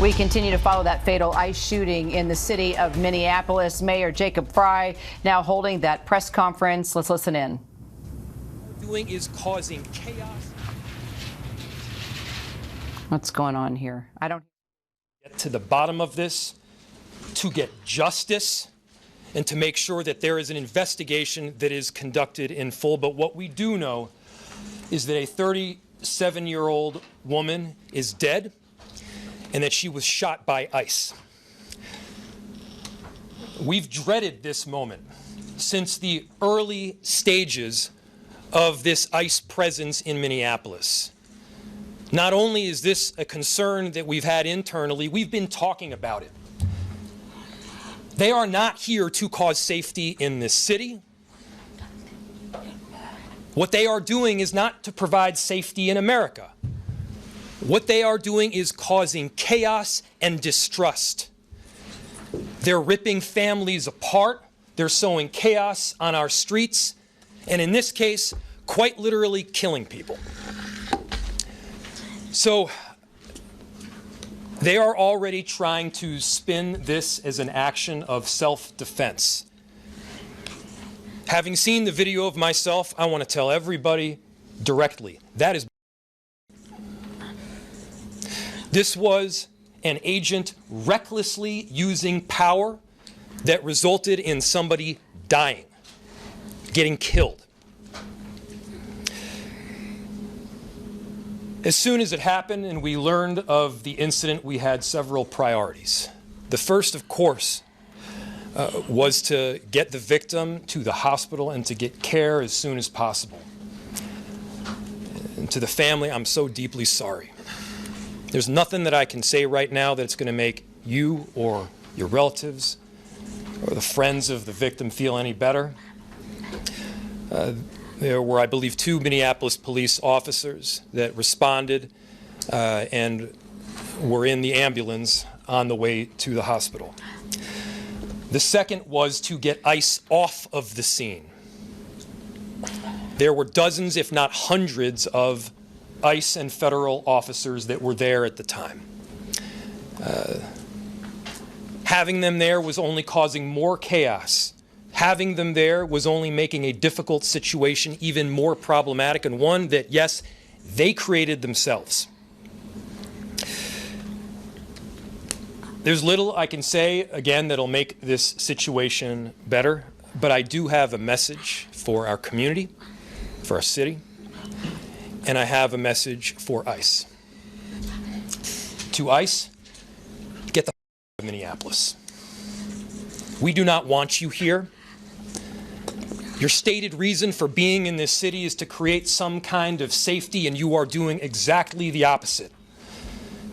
We continue to follow that fatal ICE shooting in the city of Minneapolis. Mayor Jacob Frey now holding that press conference. Let's listen in. Doing is causing chaos. What's going on here? I don't Get to the bottom of this, to get justice, and to make sure that there is an investigation that is conducted in full. But what we do know is that a 37-year-old woman is dead and that she was shot by ICE. We've dreaded this moment since the early stages of this ICE presence in Minneapolis. Not only is this a concern that we've had internally, we've been talking about it. They are not here to cause safety in this city. What they are doing is not to provide safety in America. What they are doing is causing chaos and distrust. They're ripping families apart. They're sowing chaos on our streets. And in this case, quite literally killing people. So they are already trying to spin this as an action of self-defense. Having seen the video of myself, I want to tell everybody directly, that is. This was an agent recklessly using power that resulted in somebody dying, getting killed. As soon as it happened and we learned of the incident, we had several priorities. The first, of course, was to get the victim to the hospital and to get care as soon as possible. And to the family, I'm so deeply sorry. There's nothing that I can say right now that's going to make you or your relatives or the friends of the victim feel any better. There were, I believe, 2 Minneapolis police officers that responded and were in the ambulance on the way to the hospital. The second was to get ICE off of the scene. There were dozens, if not hundreds, of ICE and federal officers that were there at the time. Having them there was only causing more chaos. Having them there was only making a difficult situation even more problematic, and one that, yes, they created themselves. There's little I can say, again, that'll make this situation better, but I do have a message for our community, for our city, and I have a message for ICE. To ICE, get the out of Minneapolis. We do not want you here. Your stated reason for being in this city is to create some kind of safety, and you are doing exactly the opposite.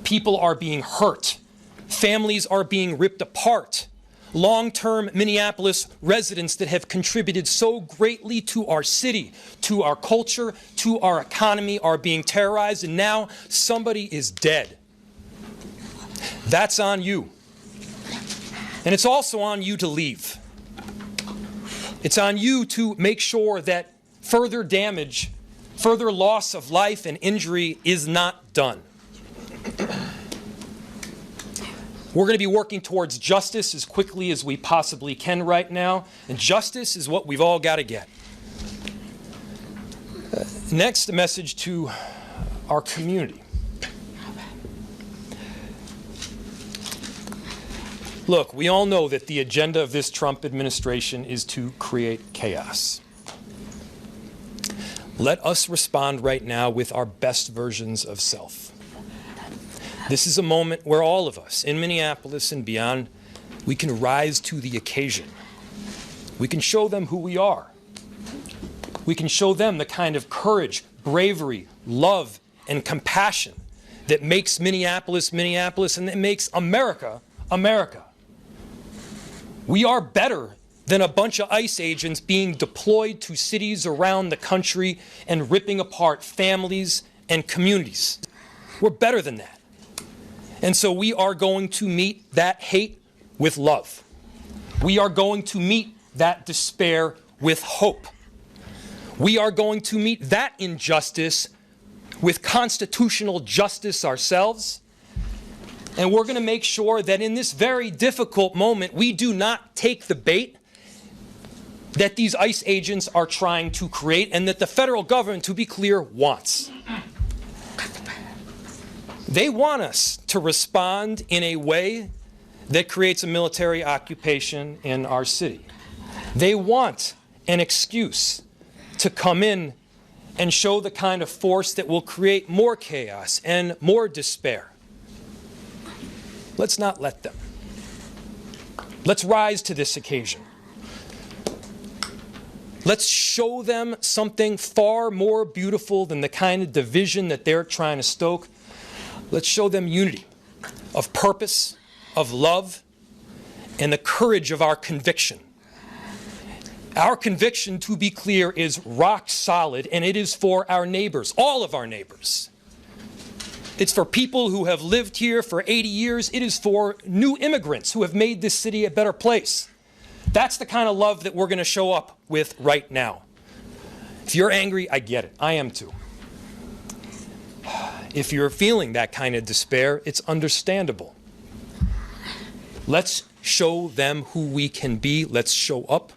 People are being hurt. Families are being ripped apart. Long-term Minneapolis residents that have contributed so greatly to our city, to our culture, to our economy are being terrorized, and now somebody is dead. That's on you. And it's also on you to leave. It's on you to make sure that further damage, further loss of life and injury is not done. We're going to be working towards justice as quickly as we possibly can right now, and justice is what we've all got to get. Next, a message to our community. Look, we all know that the agenda of this Trump administration is to create chaos. Let us respond right now with our best versions of self. This is a moment where all of us in Minneapolis and beyond, we can rise to the occasion. We can show them who we are. We can show them the kind of courage, bravery, love, and compassion that makes Minneapolis, Minneapolis, and that makes America, America. We are better than a bunch of ICE agents being deployed to cities around the country and ripping apart families and communities. We're better than that. And so we are going to meet that hate with love. We are going to meet that despair with hope. We are going to meet that injustice with constitutional justice ourselves. And we're going to make sure that in this very difficult moment, we do not take the bait that these ICE agents are trying to create and that the federal government, to be clear, wants. They want us to respond in a way that creates a military occupation in our city. They want an excuse to come in and show the kind of force that will create more chaos and more despair. Let's not let them. Let's rise to this occasion. Let's show them something far more beautiful than the kind of division that they're trying to stoke. Let's show them unity of purpose, of love, and the courage of our conviction. Our conviction, to be clear, is rock solid, and it is for our neighbors, all of our neighbors. It's for people who have lived here for 80 years. It is for new immigrants who have made this city a better place. That's the kind of love that we're going to show up with right now. If you're angry, I get it. I am too. If you're feeling that kind of despair, it's understandable. Let's show them who we can be. Let's show up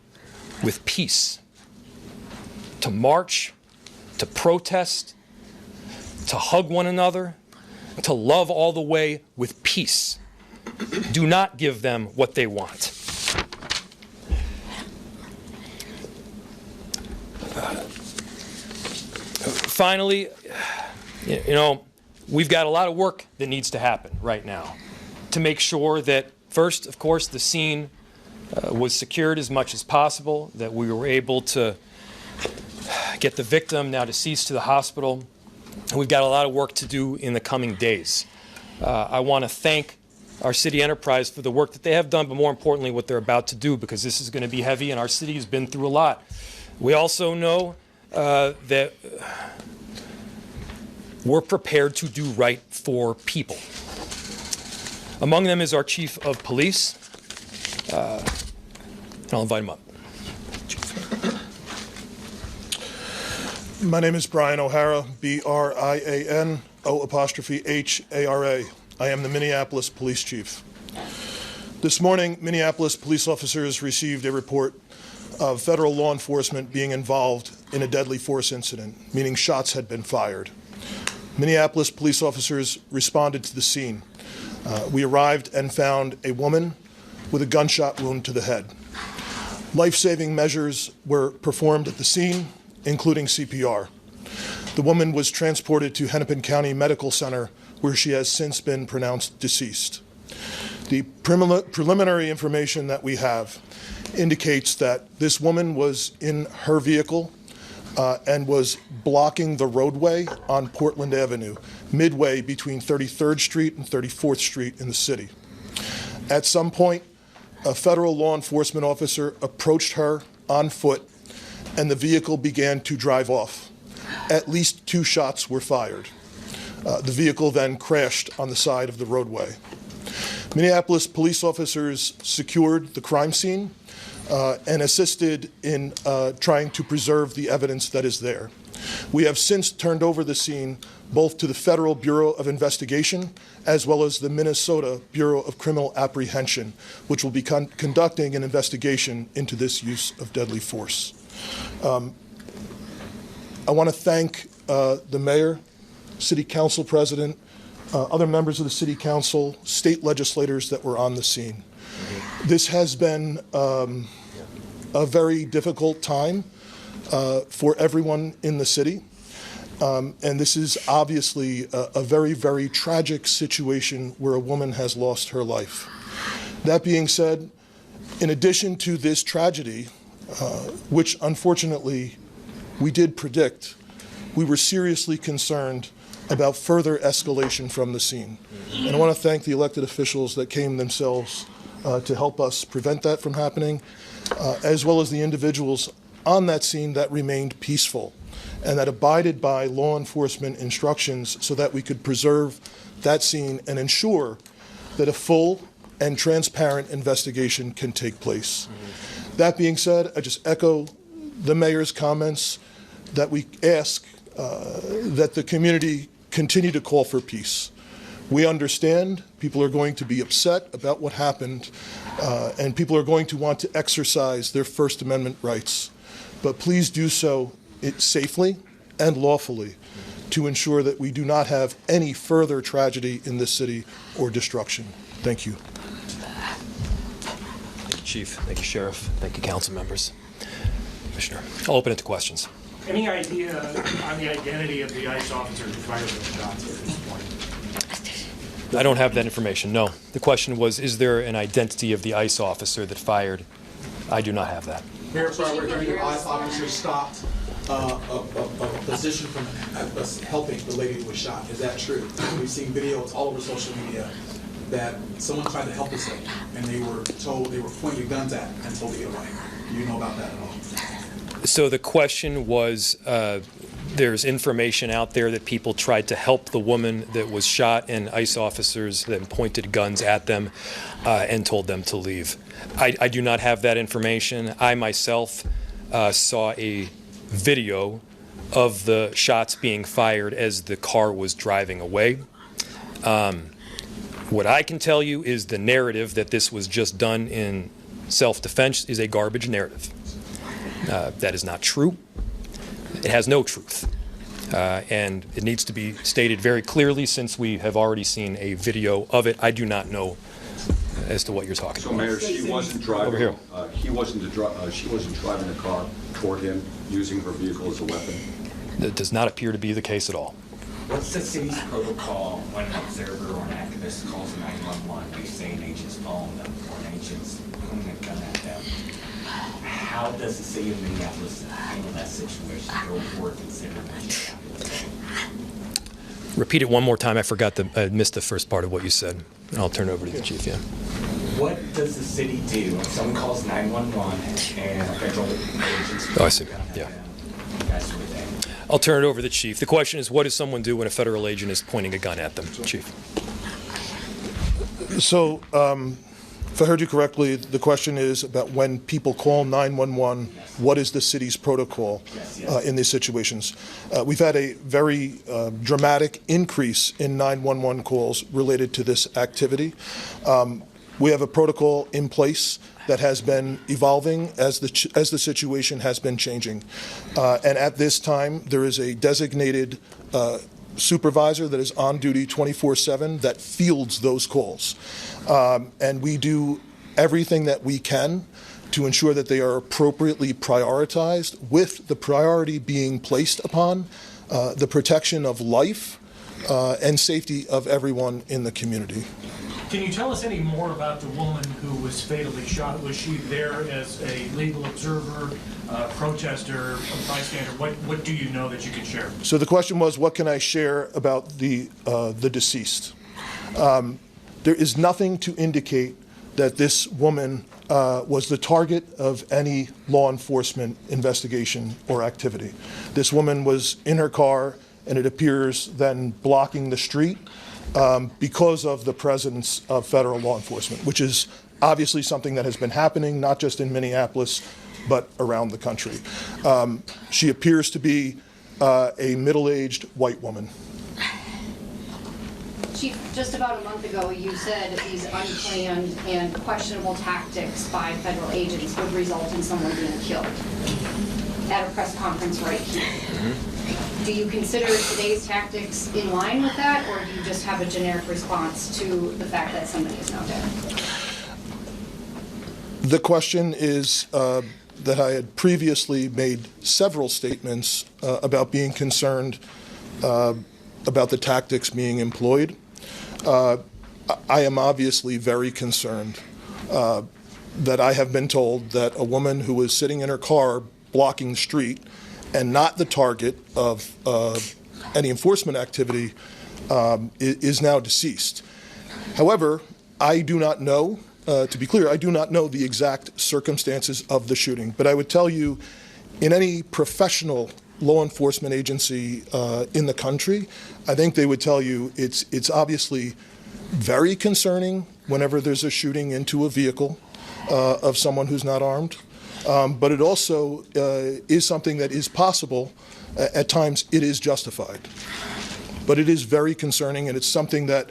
with peace. To march, to protest, to hug one another, to love all the way with peace. Do not give them what they want. Finally, we've got a lot of work that needs to happen right now to make sure that, first, of course, the scene was secured as much as possible, that we were able to get the victim, now deceased, to the hospital. And we've got a lot of work to do in the coming days. I want to thank our city enterprise for the work that they have done, but more importantly, what they're about to do, because this is going to be heavy, and our city has been through a lot. We also know that we're prepared to do right for people. Among them is our chief of police, and I'll invite him up. My name is Brian O'Hara, B-R-I-A-N-O''H-A-R-A. I am the Minneapolis Police Chief. This morning, Minneapolis police officers received a report of federal law enforcement being involved in a deadly force incident, meaning shots had been fired. Minneapolis police officers responded to the scene. We arrived and found a woman with a gunshot wound to the head. Life-saving measures were performed at the scene, including CPR. The woman was transported to Hennepin County Medical Center, where she has since been pronounced deceased. The preliminary information that we have indicates that this woman was in her vehicle and was blocking the roadway on Portland Avenue, midway between 33rd Street and 34th Street in the city. At some point, a federal law enforcement officer approached her on foot, and the vehicle began to drive off. At least 2 shots were fired. The vehicle then crashed on the side of the roadway. Minneapolis police officers secured the crime scene and assisted in trying to preserve the evidence that is there. We have since turned over the scene both to the Federal Bureau of Investigation as well as the Minnesota Bureau of Criminal Apprehension, which will be conducting an investigation into this use of deadly force. I want to thank the mayor, city council president, other members of the city council, state legislators that were on the scene. This has been a very difficult time for everyone in the city. And this is obviously a very, very tragic situation where a woman has lost her life. That being said, in addition to this tragedy, which unfortunately we did predict, we were seriously concerned about further escalation from the scene. And I want to thank the elected officials that came themselves to help us prevent that from happening, as well as the individuals on that scene that remained peaceful and that abided by law enforcement instructions so that we could preserve that scene and ensure that a full and transparent investigation can take place. That being said, I just echo the mayor's comments that we ask that the community continue to call for peace. We understand people are going to be upset about what happened, and people are going to want to exercise their First Amendment rights. But please do so safely and lawfully to ensure that we do not have any further tragedy in this city or destruction. Thank you. Thank you, Chief. Thank you, Sheriff. Thank you, council members. Commissioner, I'll open it to questions. Any idea on the identity of the ICE officer who fired those shots at this point? I don't have that information, no. The question was, is there an identity of the ICE officer that fired? I do not have that. Mayor Frye, we're hearing the ICE officer stopped a position from helping the lady who was shot. Is that true? We've seen videos all over social media that someone tried to help this lady, and they were told, they were pointing guns at and told to get away. Do you know about that at all? So the question was, there's information out there that people tried to help the woman that was shot, and ICE officers then pointed guns at them and told them to leave. I do not have that information. I myself saw a video of the shots being fired as the car was driving away. What I can tell you is the narrative that this was just done in self-defense is a garbage narrative. That is not true. It has no truth. And it needs to be stated very clearly, since we have already seen a video of it. I do not know as to what you're talking So, about. Mayor, she wasn't driving. Over here. She wasn't driving the car toward him, using her vehicle as a weapon. That does not appear to be the case at all. What's the city's protocol when an observer or an activist calls 911? They say an agent's phone them or an agent's pointing a gun at them. How does the city of Minneapolis handle that situation or consider that? Repeat it one more time. I missed the first part of what you said. And I'll turn it over to the chief, yeah. What does the city do when someone calls 911 and a federal agent's Oh, I see. pointing a gun at Yeah. them? That sort of thing. I'll turn it over to the chief. The question is, what does someone do when a federal agent is pointing a gun at them? Chief. So, if I heard you correctly, the question is about when people call 911, what is the city's protocol in these situations? We've had a very dramatic increase in 911 calls related to this activity. We have a protocol in place that has been evolving as the situation has been changing. And at this time, there is a designated supervisor that is on duty 24/7 that fields those calls. And we do everything that we can to ensure that they are appropriately prioritized, with the priority being placed upon the protection of life and safety of everyone in the community. Can you tell us any more about the woman who was fatally shot? Was she there as a legal observer, protester, bystander? What do you know that you can share? So the question was, what can I share about the deceased? There is nothing to indicate that this woman was the target of any law enforcement investigation or activity. This woman was in her car, and it appears then blocking the street because of the presence of federal law enforcement, which is obviously something that has been happening not just in Minneapolis, but around the country. She appears to be a middle-aged white woman. Chief, just about a month ago, you said these unplanned and questionable tactics by federal agents would result in someone being killed at a press conference right here. Mm-hmm. Do you consider today's tactics in line with that, or do you just have a generic response to the fact that somebody is now dead? The question is that I had previously made several statements about being concerned about the tactics being employed. I am obviously very concerned that I have been told that a woman who was sitting in her car blocking the street and not the target of any enforcement activity is now deceased. However, I do not know, to be clear, I do not know the exact circumstances of the shooting, but I would tell you, in any professional law enforcement agency in the country, I think they would tell you it's obviously very concerning whenever there's a shooting into a vehicle of someone who's not armed. But it also is something that is possible. At times, it is justified. But it is very concerning, and it's something that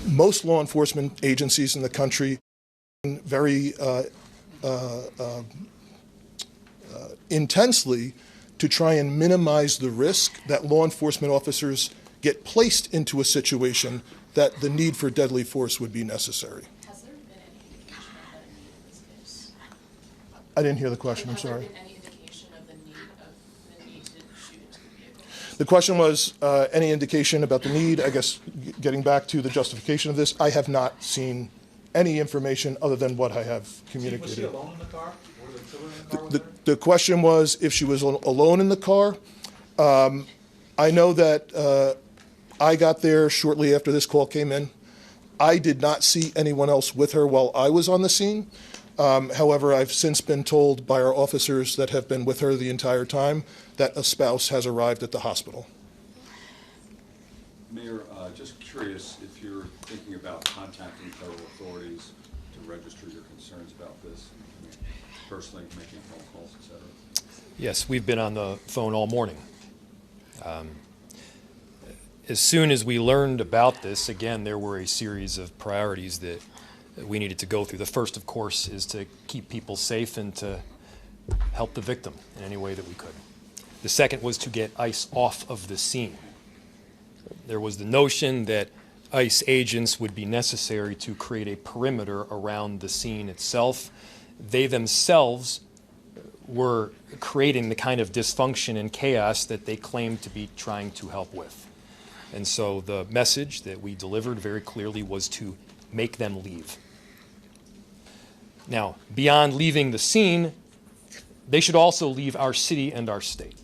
most law enforcement agencies in the country very intensely to try and minimize the risk that law enforcement officers get placed into a situation that the need for deadly force would be necessary. Has there been any indication of that need in this case? I didn't hear the question, I'm sorry. Has there been any indication of the need to shoot into the vehicle? The question was any indication about the need. I guess getting back to the justification of this, I have not seen any information other than what I have communicated. Was she alone in the car? Were there children in the car with her? The question was if she was alone in the car. I know that I got there shortly after this call came in. I did not see anyone else with her while I was on the scene. However, I've since been told by our officers that have been with her the entire time that a spouse has arrived at the hospital. Mayor, just curious if you're thinking about contacting federal authorities to register your concerns about this, personally making phone calls, et cetera. Yes, we've been on the phone all morning. As soon as we learned about this, again, there were a series of priorities that we needed to go through. The first, of course, is to keep people safe and to help the victim in any way that we could. The second was to get ICE off of the scene. There was the notion that ICE agents would be necessary to create a perimeter around the scene itself. They themselves were creating the kind of dysfunction and chaos that they claimed to be trying to help with. And so the message that we delivered very clearly was to make them leave. Now, beyond leaving the scene, they should also leave our city and our state.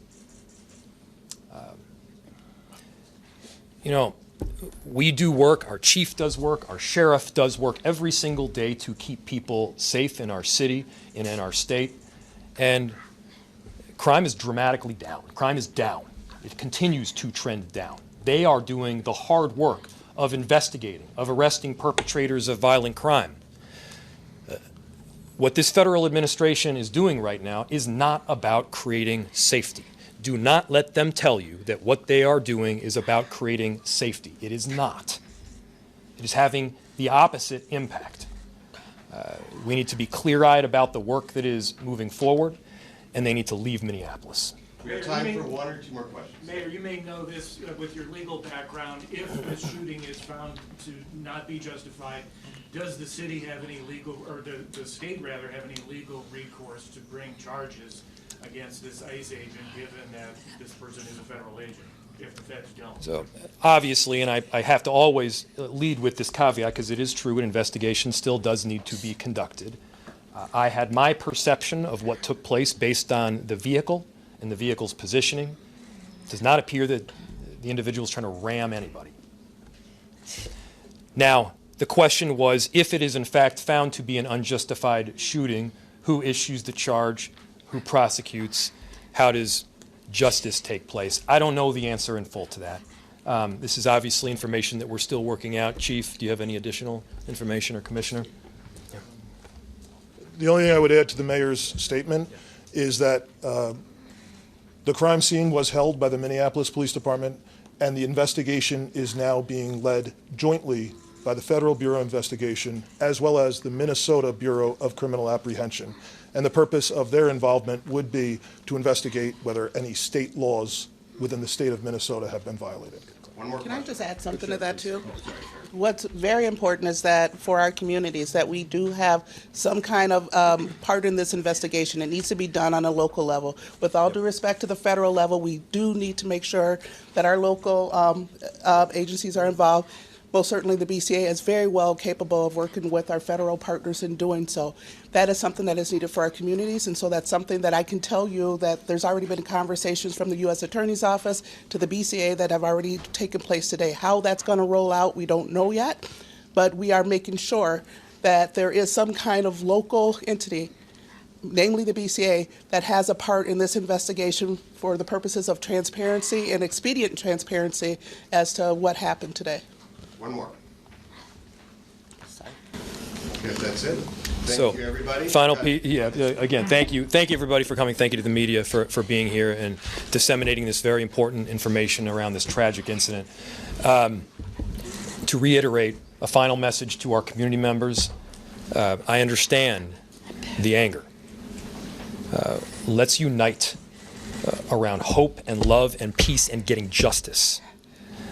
We do work, our chief does work, our sheriff does work every single day to keep people safe in our city and in our state. And crime is dramatically down. Crime is down. It continues to trend down. They are doing the hard work of investigating, of arresting perpetrators of violent crime. What this federal administration is doing right now is not about creating safety. Do not let them tell you that what they are doing is about creating safety. It is not. It is having the opposite impact. We need to be clear-eyed about the work that is moving forward, and they need to leave Minneapolis. We have time for one or two more questions. Mayor, you may know this with your legal background. If this shooting is found to not be justified, does the city have any legal, or the state rather, have any legal recourse to bring charges against this ICE agent, given that this person is a federal agent, if the feds don't? So obviously, and I have to always lead with this caveat because it is true, an investigation still does need to be conducted. I had my perception of what took place based on the vehicle and the vehicle's positioning. It does not appear that the individual is trying to ram anybody. Now, the question was, if it is in fact found to be an unjustified shooting, who issues the charge, who prosecutes, how does justice take place? I don't know the answer in full to that. This is obviously information that we're still working out. Chief, do you have any additional information, or Commissioner? The only thing I would add to the mayor's statement is that the crime scene was held by the Minneapolis Police Department, and the investigation is now being led jointly by the Federal Bureau of Investigation as well as the Minnesota Bureau of Criminal Apprehension. And the purpose of their involvement would be to investigate whether any state laws within the state of Minnesota have been violated. One more Can I question. just add something to that too? What's very important is that for our communities, that we do have some kind of part in this investigation. It needs to be done on a local level. With all due respect to the federal level, we do need to make sure that our local agencies are involved. Most certainly the BCA is very well capable of working with our federal partners in doing so. That is something that is needed for our communities, and so that's something that I can tell you that there's already been conversations from the U.S. Attorney's Office to the BCA that have already taken place today. How that's going to roll out, we don't know yet, but we are making sure that there is some kind of local entity, namely the BCA, that has a part in this investigation for the purposes of transparency and expedient transparency as to what happened today. One more. Okay, if that's it, Thank you, everybody. Again, thank you everybody for coming. Thank you to the media for being here and disseminating this very important information around this tragic incident. To reiterate a final message to our community members, I understand the anger. Let's unite around hope and love and peace and getting justice.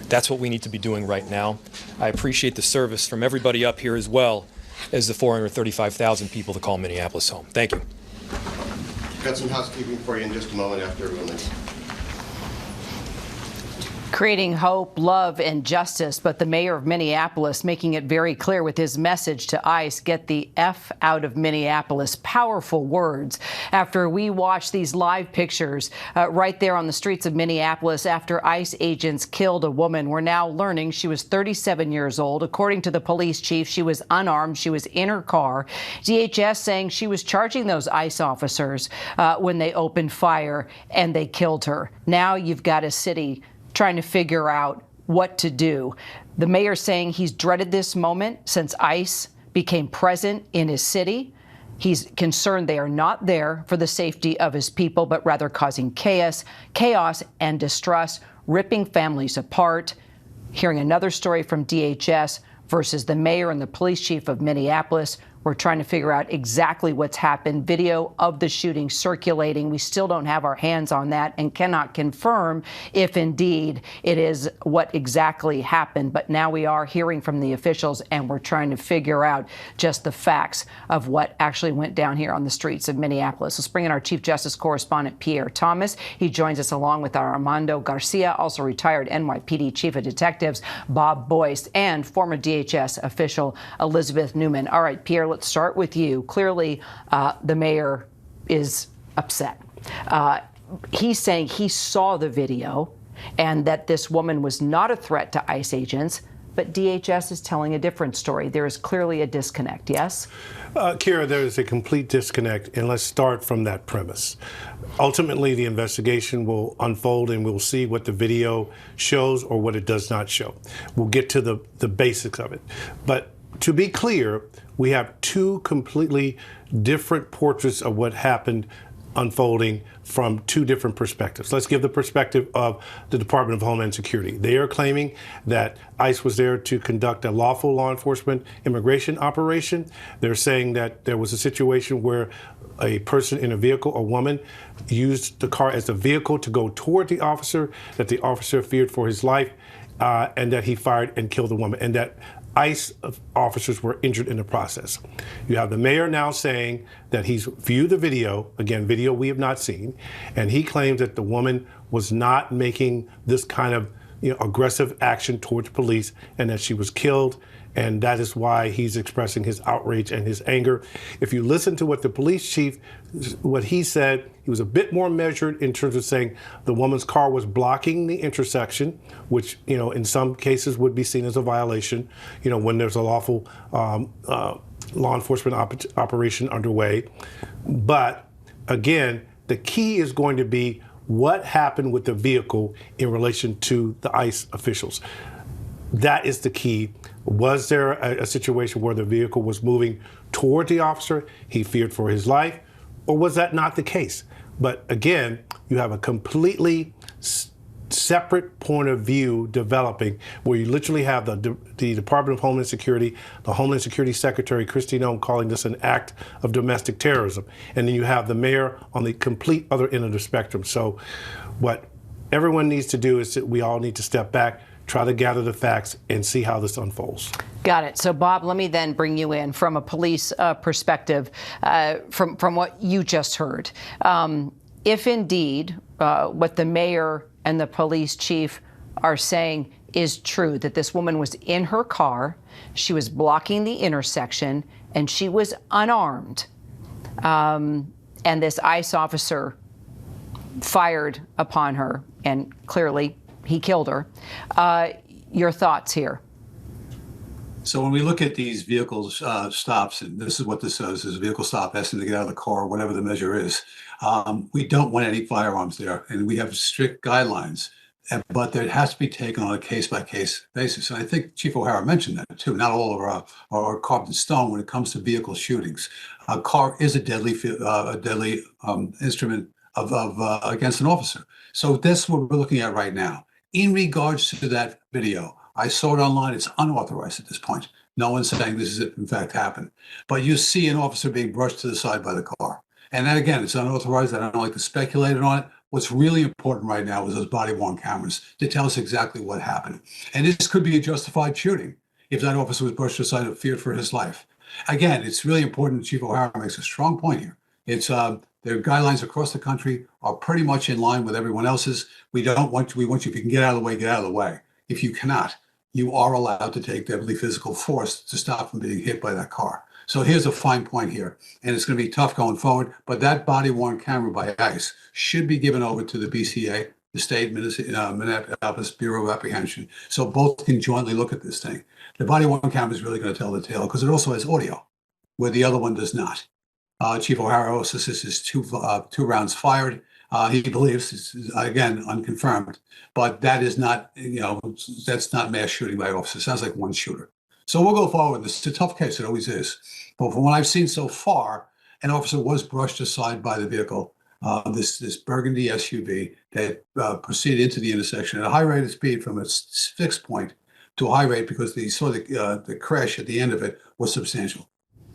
That's what we need to be doing right now. I appreciate the service from everybody up here as well as the 435,000 people that call Minneapolis home. Thank you. Got some housekeeping for you in just a moment after everyone leaves. Creating hope, love, and justice, but the mayor of Minneapolis making it very clear with his message to ICE, get the F out of Minneapolis. Powerful words. After we watch these live pictures right there on the streets of Minneapolis after ICE agents killed a woman, we're now learning she was 37 years old. According to the police chief, she was unarmed. She was in her car. DHS saying she was charging those ICE officers when they opened fire and they killed her. Now you've got a city trying to figure out what to do. The mayor saying he's dreaded this moment since ICE became present in his city. He's concerned they are not there for the safety of his people, but rather causing chaos and distrust, ripping families apart. Hearing another story from DHS versus the mayor and the police chief of Minneapolis. We're trying to figure out exactly what's happened. Video of the shooting circulating. We still don't have our hands on that and cannot confirm if indeed it is what exactly happened. But now we are hearing from the officials and we're trying to figure out just the facts of what actually went down here on the streets of Minneapolis. Let's bring in our Chief Justice correspondent, Pierre Thomas. He joins us along with our Armando Garcia, also retired NYPD Chief of Detectives, Bob Boyce, and former DHS official Elizabeth Newman. All right, Pierre, let's start with you. Clearly, the mayor is upset. He's saying he saw the video and that this woman was not a threat to ICE agents, but DHS is telling a different story. There is clearly a disconnect, yes? Kira, there is a complete disconnect, and let's start from that premise. Ultimately, the investigation will unfold, and we'll see what the video shows or what it does not show. We'll get to the basics of it. But to be clear, we have two completely different portraits of what happened unfolding from two different perspectives. Let's give the perspective of the Department of Homeland Security. They are claiming that ICE was there to conduct a lawful law enforcement immigration operation. They're saying that there was a situation where a person in a vehicle, a woman, used the car as a vehicle to go toward the officer, that the officer feared for his life, and that he fired and killed the woman, and that ICE officers were injured in the process. You have the mayor now saying that he's viewed the video, again, video we have not seen, and he claims that the woman was not making this kind of aggressive action towards police and that she was killed, and that is why he's expressing his outrage and his anger. If you listen to what the police chief, what he said, he was a bit more measured in terms of saying the woman's car was blocking the intersection, which, in some cases would be seen as a violation, when there's a lawful law enforcement operation underway. But again, the key is going to be what happened with the vehicle in relation to the ICE officials. That is the key. Was there a situation where the vehicle was moving toward the officer, he feared for his life, or was that not the case? But again, you have a completely separate point of view developing where you literally have the Department of Homeland Security, the Homeland Security Secretary, Kristi Noem, calling this an act of domestic terrorism. And then you have the mayor on the complete other end of the spectrum. So what everyone needs to do is that we all need to step back, try to gather the facts, and see how this unfolds. Got it. So, Bob, let me then bring you in from a police perspective, from what you just heard. If indeed what the mayor and the police chief are saying is true, that this woman was in her car, she was blocking the intersection, and she was unarmed, and this ICE officer fired upon her, and clearly he killed her. Your thoughts here? So when we look at these vehicle stops, and this is what this says, is a vehicle stop, asking to get out of the car, whatever the measure is, we don't want any firearms there. And we have strict guidelines but there has to be taken on a case-by-case basis. And I think Chief O'Hara mentioned that too. Not all of our are carved in stone when it comes to vehicle shootings. A car is a deadly instrument of against an officer. So that's what we're looking at right now. In regards to that video, I saw it online. It's unauthorized at this point. No one's saying this is in fact happened. But you see an officer being brushed to the side by the car. And then again, it's unauthorized. I don't like to speculate on it. What's really important right now is those body-worn cameras to tell us exactly what happened. And this could be a justified shooting if that officer was brushed aside and feared for his life. Again, it's really important. Chief O'Hara makes a strong point here. It's their guidelines across the country are pretty much in line with everyone else's. We want you, if you can get out of the way, get out of the way. If you cannot, you are allowed to take deadly physical force to stop from being hit by that car. So here's a fine point here, and it's going to be tough going forward, but that body-worn camera by ICE should be given over to the BCA, the State Minneapolis Bureau of Apprehension, so both can jointly look at this thing. The body-worn camera is really going to tell the tale because it also has audio, where the other one does not. Chief O'Hara also says this is two rounds fired. He believes, it's, again, unconfirmed, but that is not, that's not mass shooting by officers. It sounds like one shooter. So we'll go forward. This is a tough case. It always is. But from what I've seen so far, an officer was brushed aside by the vehicle, this burgundy SUV that proceeded into the intersection at a high rate of speed from its fixed point to a high rate because they saw the crash at the end of it was substantial.